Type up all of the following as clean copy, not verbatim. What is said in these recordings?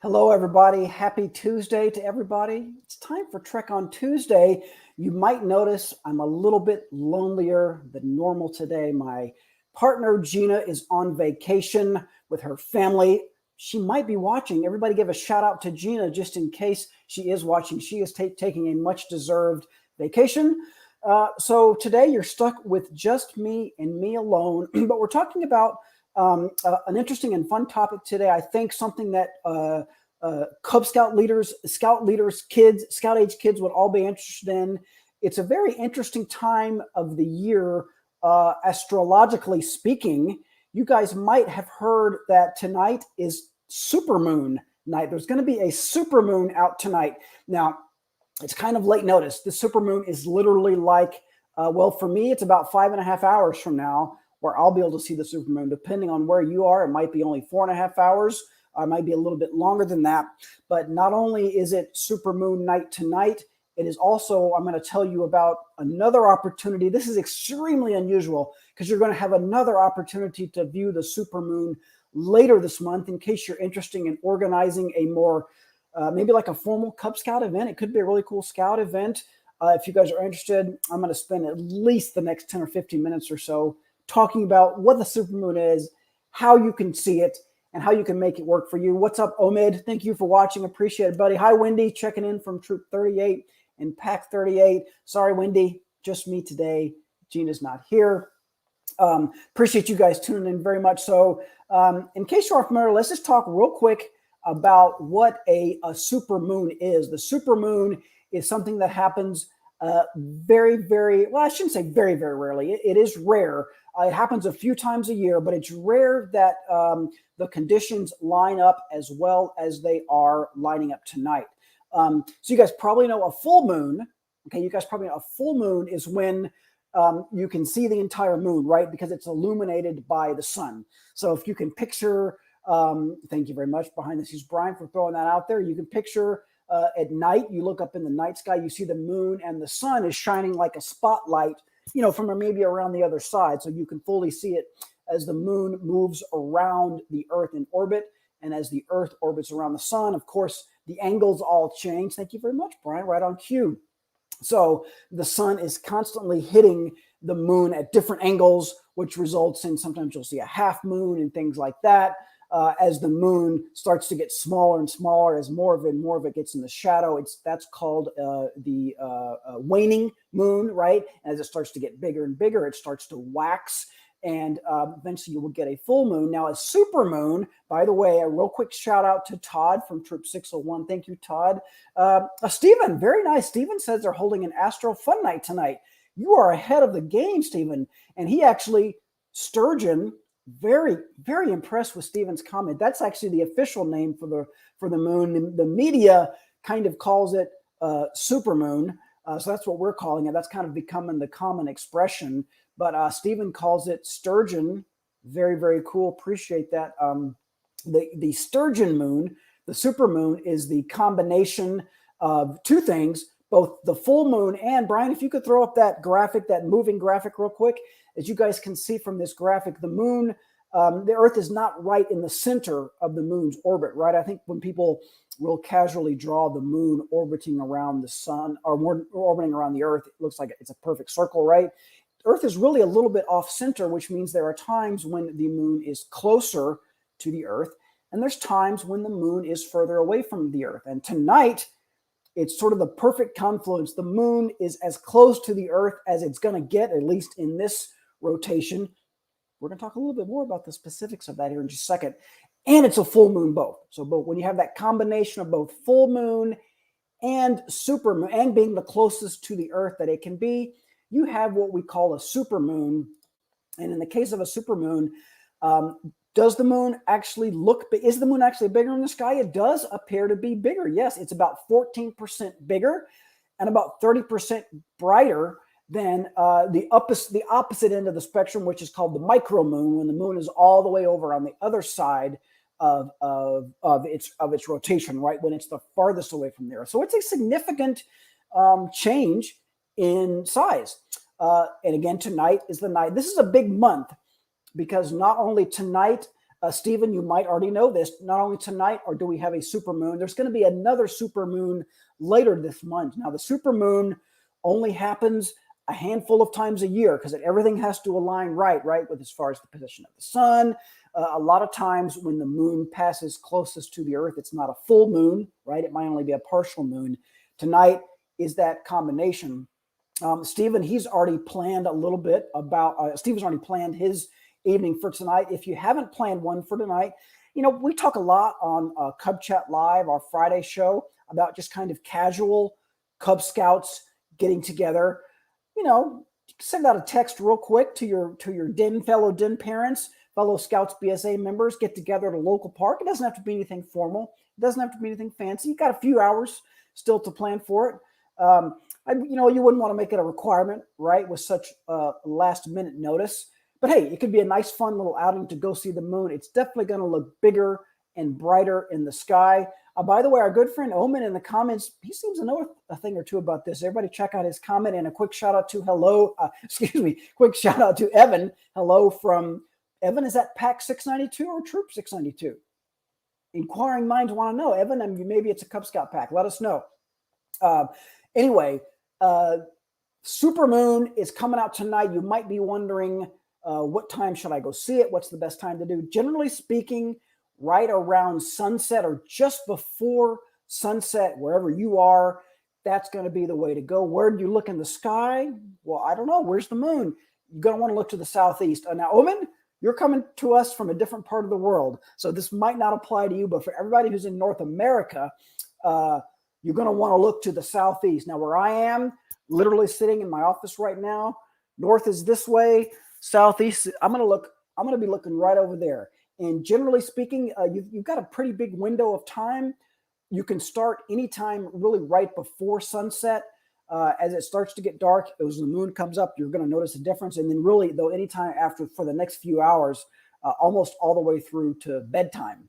Hello, everybody. Happy Tuesday to everybody. It's time for Trek on Tuesday. You might notice I'm a little bit lonelier than normal today. My partner, Gina, is on vacation with her family. She might be watching. Everybody give a shout out to Gina just in case she is watching. She is taking a much deserved vacation. So today you're stuck with just me and me alone, but we're talking about an interesting and fun topic today. I think something that Cub Scout leaders, kids, Scout age kids would all be interested in. It's a very interesting time of the year, astrologically speaking. You guys might have heard that tonight is supermoon night. There's going to be a supermoon out tonight. Now, it's kind of late notice. The supermoon is literally like, well, for me, it's about 5.5 hours from now where I'll be able to see the supermoon. Depending on where you are, it might be only 4.5 hours. It might be a little bit longer than that. But not only is it supermoon night tonight, it is also, I'm going to tell you about another opportunity. This is extremely unusual because you're going to have another opportunity to view the supermoon later this month in case you're interested in organizing a more, maybe like a formal Cub Scout event. It could be a really cool Scout event. If you guys are interested, I'm going to spend at least the next 10 or 15 minutes or so talking about what the supermoon is, how you can see it, and how you can make it work for you. What's up, Omid? Thank you for watching. Appreciate it, buddy. Hi, Wendy, checking in from Troop 38 and Pack 38. Sorry, Wendy, just me today. Gina's not here. Appreciate you guys tuning in very much. So in case you aren't familiar, let's just talk real quick about what a supermoon is. The supermoon is something that happens very, very, well, I shouldn't say very, very rarely. It is rare. It happens a few times a year, but it's rare that the conditions line up as well as they are lining up tonight. So you guys probably know a full moon. Okay, you guys probably know a full moon is when you can see the entire moon, right? Because it's illuminated by the sun. So if you can picture, thank you very much, behind the scenes, Brian, for throwing that out there. You can picture at night, you look up in the night sky, you see the moon and the sun is shining like a spotlight, you know, from maybe around the other side. So you can fully see it as the moon moves around the earth in orbit. And as the earth orbits around the sun, of course, the angles all change. Thank you very much, Brian, right on cue. So the sun is constantly hitting the moon at different angles, which results in sometimes you'll see a half moon and things like that. As the moon starts to get smaller and smaller, as more of it gets in the shadow, that's called the waning moon, right? As it starts to get bigger and bigger, it starts to wax, and eventually you will get a full moon. Now, a supermoon, by the way, a real quick shout out to Todd from Troop 601. Thank you, Todd. Stephen, very nice. Stephen says they're holding an Astro Fun Night tonight. You are ahead of the game, Stephen. And he actually, Sturgeon, very, very impressed with Stephen's comment. That's actually the official name for the moon. The media kind of calls it supermoon. So that's what we're calling it. That's kind of becoming the common expression. But Stephen calls it sturgeon. Very, very cool. Appreciate that. The sturgeon moon, the supermoon, is the combination of two things, both the full moon and, Brian, if you could throw up that graphic, that moving graphic real quick. As you guys can see from this graphic, the moon, the Earth is not right in the center of the moon's orbit, right? I think when people will casually draw the moon orbiting around the sun or orbiting around the Earth, it looks like it's a perfect circle, right? Earth is really a little bit off center, which means there are times when the moon is closer to the Earth, and there's times when the moon is further away from the Earth. And tonight, it's sort of the perfect confluence. The moon is as close to the Earth as it's going to get, at least in this rotation. We're going to talk a little bit more about the specifics of that here in just a second. And it's a full moon both. So both, when you have that combination of both full moon and supermoon, and being the closest to the Earth that it can be, you have what we call a supermoon. And in the case of a supermoon, does the moon actually is the moon actually bigger in the sky? It does appear to be bigger. Yes, it's about 14% bigger and about 30% brighter than the opposite end of the spectrum, which is called the micromoon, when the moon is all the way over on the other side of its rotation, right? When it's the farthest away from the Earth. So it's a significant change in size. And again, tonight is the night. This is a big month because not only tonight Stephen, you might already know this. Not only tonight, or do we have a supermoon, there's going to be another supermoon later this month. Now, the supermoon only happens a handful of times a year because everything has to align right with as far as the position of the sun. A lot of times when the moon passes closest to the earth, it's not a full moon, right? It might only be a partial moon. Tonight is that combination. Stephen, he's already planned a little bit about, Stephen's already planned his evening for tonight. If you haven't planned one for tonight, we talk a lot on Cub Chat Live, our Friday show, about just kind of casual Cub Scouts getting together. Send out a text real quick to your fellow den parents, fellow Scouts BSA members, get together at a local park. It doesn't have to be anything formal. It doesn't have to be anything fancy. You got a few hours still to plan for it. You wouldn't want to make it a requirement, right, with such last minute notice. But hey, it could be a nice, fun little outing to go see the moon. It's definitely going to look bigger and brighter in the sky. By the way, our good friend Omen in the comments, he seems to know a thing or two about this. Everybody check out his comment, and a quick shout out to quick shout out to Evan. Hello from Evan. Is that Pack 692 or Troop 692? Inquiring minds want to know. Evan, maybe it's a Cub Scout pack. Let us know. Anyway, supermoon is coming out tonight. You might be wondering, what time should I go see it? What's the best time to do? Generally speaking, right around sunset or just before sunset, wherever you are, that's going to be the way to go. Where do you look in the sky? Well, I don't know. Where's the moon? You're going to want to look to the southeast. Now, Omen, you're coming to us from a different part of the world, so this might not apply to you, but for everybody who's in North America, you're going to want to look to the southeast. Now, where I am, literally sitting in my office right now, north is this way, southeast, I'm going to be looking right over there. And generally speaking, you've got a pretty big window of time. You can start anytime really right before sunset. As it starts to get dark, as the moon comes up, you're going to notice a difference. And then really, though, anytime after for the next few hours, almost all the way through to bedtime.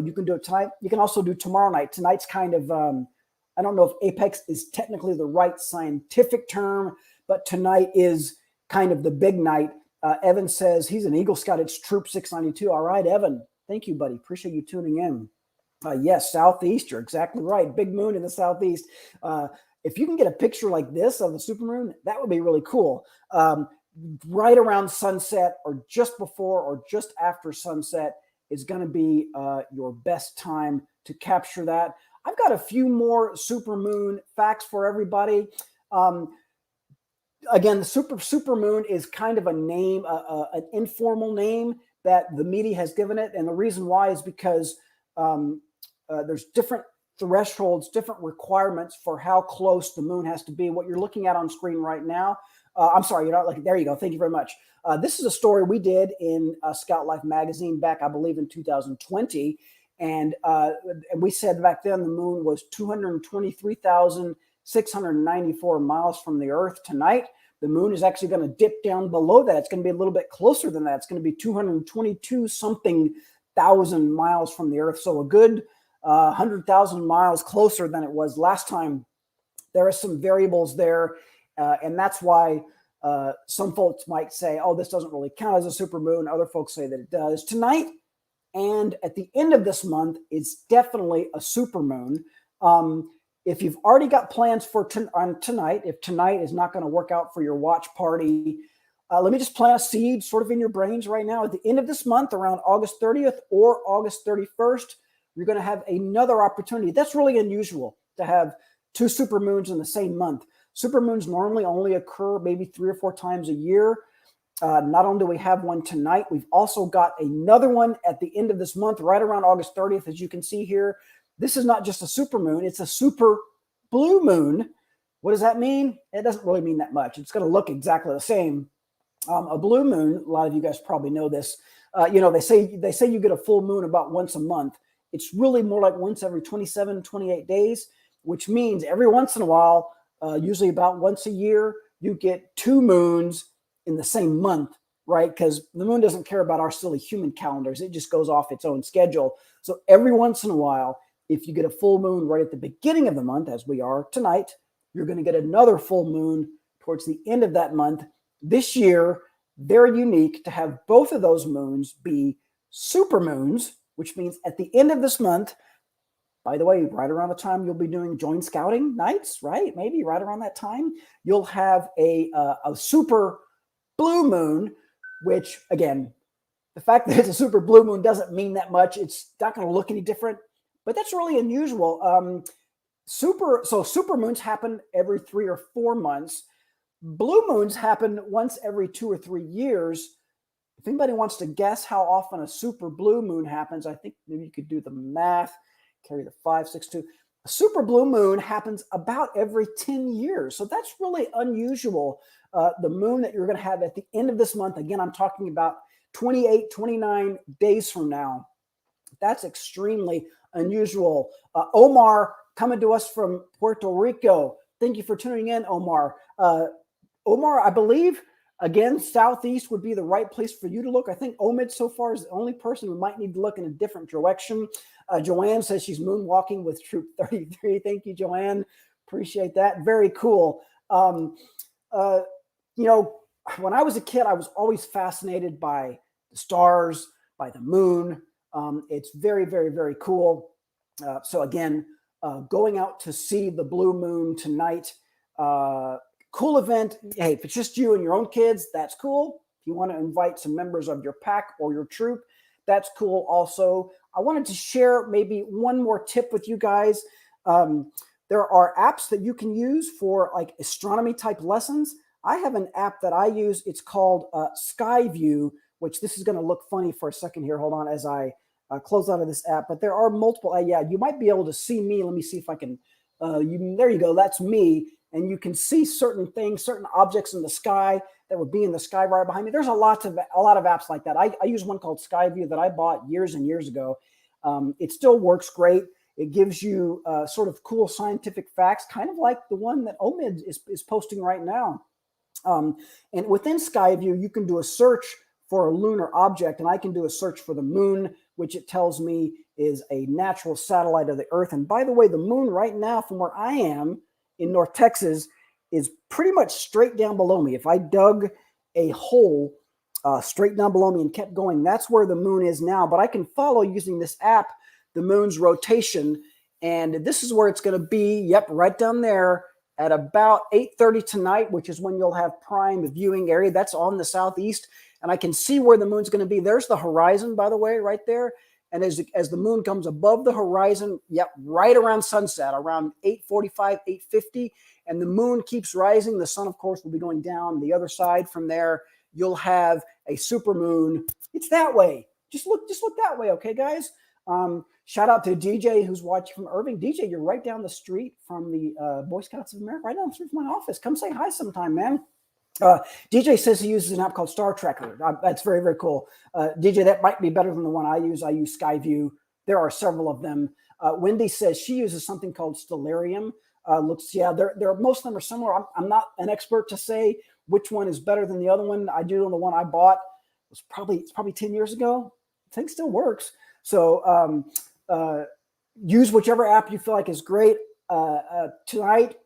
You can do it tonight. You can also do tomorrow night. Tonight's kind of, I don't know if apex is technically the right scientific term, but tonight is kind of the big night. Evan says he's an Eagle Scout. It's Troop 692. All right, Evan. Thank you, buddy. Appreciate you tuning in. Yes, southeast. You're exactly right. Big moon in the southeast. If you can get a picture like this of the supermoon, that would be really cool. Right around sunset or just before or just after sunset is going to be your best time to capture that. I've got a few more supermoon facts for everybody. Again, the supermoon is kind of a name, an informal name that the media has given it. And the reason why is because there's different thresholds, different requirements for how close the moon has to be. What you're looking at on screen right now, I'm sorry, you're not looking, there you go. Thank you very much. This is a story we did in Scout Life magazine back, I believe, in 2020. And we said back then the moon was 223,694 miles from the Earth. Tonight, the moon is actually going to dip down below that. It's going to be a little bit closer than that. It's going to be 222 something thousand miles from the Earth. So a good 100,000 miles closer than it was last time. There are some variables there. And that's why some folks might say, oh, this doesn't really count as a supermoon. Other folks say that it does. Tonight and at the end of this month, it's definitely a supermoon. If you've already got plans for tonight, if tonight is not going to work out for your watch party, let me just plant a seed sort of in your brains right now. At the end of this month, around August 30th or August 31st, you're going to have another opportunity. That's really unusual to have two supermoons in the same month. Supermoons normally only occur maybe 3 or 4 times a year. Not only do we have one tonight, we've also got another one at the end of this month, right around August 30th, as you can see here. This is not just a supermoon, it's a super blue moon. What does that mean? It doesn't really mean that much. It's going to look exactly the same. A blue moon, a lot of you guys probably know this. They say you get a full moon about once a month. It's really more like once every 27, 28 days, which means every once in a while, usually about once a year, you get 2 moons in the same month, right? Because the moon doesn't care about our silly human calendars. It just goes off its own schedule. So every once in a while, if you get a full moon right at the beginning of the month, as we are tonight, you're going to get another full moon towards the end of that month. This year, very unique to have both of those moons be supermoons, which means at the end of this month, by the way, right around the time you'll be doing joint scouting nights, right? Maybe right around that time, you'll have a super blue moon, which again, the fact that it's a super blue moon doesn't mean that much. It's not going to look any different, but that's really unusual. Super moons happen every 3 or 4 months. Blue moons happen once every 2 or 3 years. If anybody wants to guess how often a super blue moon happens, I think maybe you could do the math, carry the 5, 6, 2. A super blue moon happens about every 10 years. So that's really unusual. The moon that you're going to have at the end of this month, again, I'm talking about 28, 29 days from now. That's extremely unusual. Omar, coming to us from Puerto Rico. Thank you for tuning in, Omar. Omar, I believe, again, southeast would be the right place for you to look. I think Omid so far is the only person who might need to look in a different direction. Joanne says she's moonwalking with Troop 33. Thank you, Joanne. Appreciate that. Very cool. When I was a kid, I was always fascinated by the stars, by the moon. It's very, very, very cool. So again, going out to see the blue moon tonight, cool event. Hey, if it's just you and your own kids, that's cool. If you want to invite some members of your pack or your troop, that's cool also. I wanted to share maybe one more tip with you guys. There are apps that you can use for like astronomy type lessons. I have an app that I use. It's called Skyview, which this is going to look funny for a second here. Hold on as I close out of this app. But there are multiple. Yeah, you might be able to see me. Let me see if I can. There you go. That's me. And you can see certain things, certain objects in the sky that would be in the sky right behind me. There's a lot of apps like that. I use one called Skyview that I bought years and years ago. It still works great. It gives you sort of cool scientific facts, kind of like the one that Omid is posting right now. And within Skyview, you can do a search for a lunar object, and I can do a search for the moon, which it tells me is a natural satellite of the Earth. And by the way, the moon right now from where I am in North Texas is pretty much straight down below me. If I dug a hole straight down below me and kept going, that's where the moon is now. But I can follow using this app the moon's rotation, and this is where it's going to be. Yep, right down there at about 8:30 tonight, which is when you'll have prime viewing area. That's on the southeast, and I can see where the moon's going to be. There's the horizon, by the way, right there. And as the moon comes above the horizon, yep, right around sunset, around 8:45, 8:50, and the moon keeps rising. The sun, of course, will be going down the other side from there. You'll have a super moon. It's that way. Just look that way, okay, guys? Shout out to DJ who's watching from Irving. DJ, you're right down the street from the Boy Scouts of America, right down the street from my office. Come say hi sometime, man. DJ says he uses an app called Star Trekker. That's very, very cool. DJ, that might be better than the one I use. I use Skyview. There are several of them. Wendy says she uses something called Stellarium. Most of them are similar. I'm not an expert to say which one is better than the other one. I do on the one I bought. It's probably 10 years ago. I think still works. So use whichever app you feel like is great. Tonight,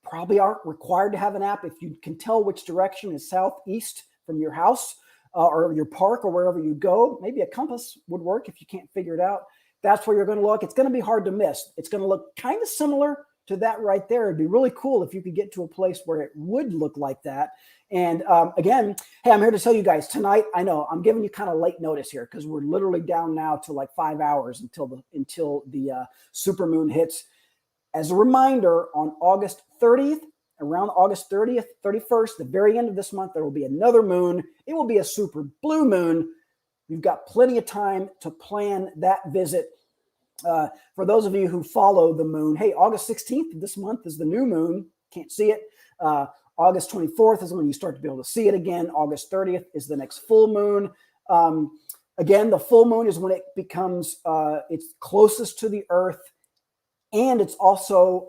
probably aren't required to have an app. If you can tell which direction is southeast from your house or your park or wherever you go, maybe a compass would work if you can't figure it out. That's where you're going to look. It's going to be hard to miss. It's going to look kind of similar to that right there. It'd be really cool if you could get to a place where it would look like that. And again, hey, I'm here to tell you guys tonight. I know I'm giving you kind of late notice here because we're literally down now to like 5 hours until the supermoon hits. As a reminder, on August 30th, around August 30th, 31st, the very end of this month, there will be another moon. It will be a super blue moon. You've got plenty of time to plan that visit. For those of you who follow the moon, hey, August 16th of this month is the new moon. Can't see it. August 24th is when you start to be able to see it again. August 30th is the next full moon. Again, the full moon is when it becomes it's closest to the Earth. And it's also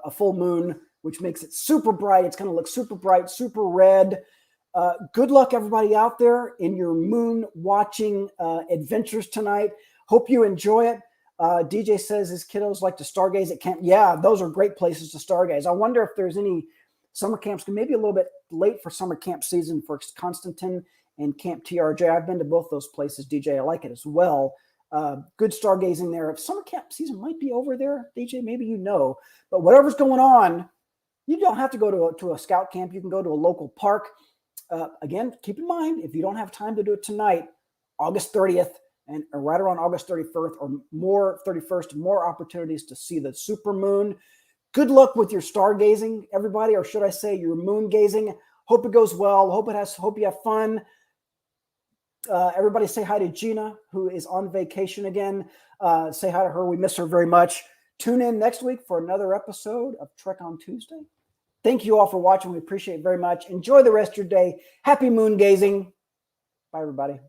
a full moon, which makes it super bright. It's going to look super bright, super red. Good luck, everybody out there in your moon watching adventures tonight. Hope you enjoy it. DJ says his kiddos like to stargaze at camp. Yeah, those are great places to stargaze. I wonder if there's any summer camps, maybe a little bit late for summer camp season for Constantine and Camp TRJ. I've been to both those places, DJ. I like it as well. Good stargazing there. Summer camp season might be over there, DJ. Maybe you know, but whatever's going on, you don't have to go to a scout camp. You can go to a local park. Again, keep in mind, if you don't have time to do it tonight, August 30th and right around August 31st or more 31st, more opportunities to see the supermoon. Good luck with your stargazing, everybody, or should I say your moon gazing. Hope it goes well. Hope you have fun. Everybody say hi to Gina, who is on vacation again. Say hi to her. We miss her very much. Tune in next week for another episode of Trek on Tuesday. Thank you all for watching. We appreciate it very much. Enjoy the rest of your day. Happy moon gazing. Bye, everybody.